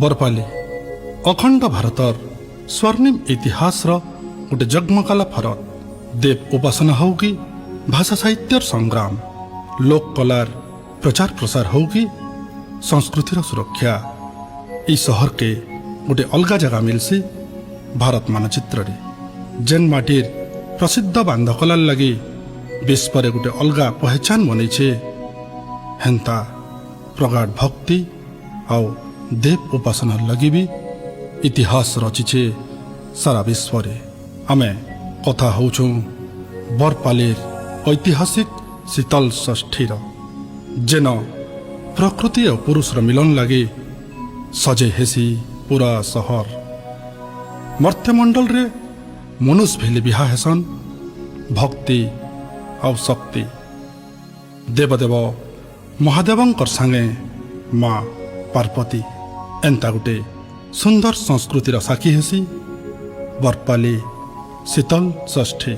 बरपाली अखंड भारतर स्वर्णिम इतिहास गोटे जगमगाला फरक देव उपासना हो कि भाषा साहित्यर संग्राम लोक कलार प्रचार प्रसार हो कि संस्कृतिर सुरक्षा ई शहर के गोटे अलग जगह मिलसी भारत मानचित्र रे जेन माटीर प्रसिद्ध बांधकलार लगी विश्व रे गोटे अलग पहचान बनईछे हेन्ता प्रगाढ़ भक्ति आउ देव उपासना लगी भी इतिहास रचिछे सारा विश्व रे आमे कथा होउछु बरपालीर ऐतिहासिक शीतल षष्ठीर जेन प्रकृति और पुरुष मिलन लगे सजे हेसी पूरा शहर मर्त्यमंडल रे मनुष्य भेली बिहा हेसन भक्ति और शक्ति देवदेव महादेवंकर संगे माँ पार्वती एंता गोटे सुंदर संस्कृतिर साक्षी हेसी बरपाली शीतल षष्ठी।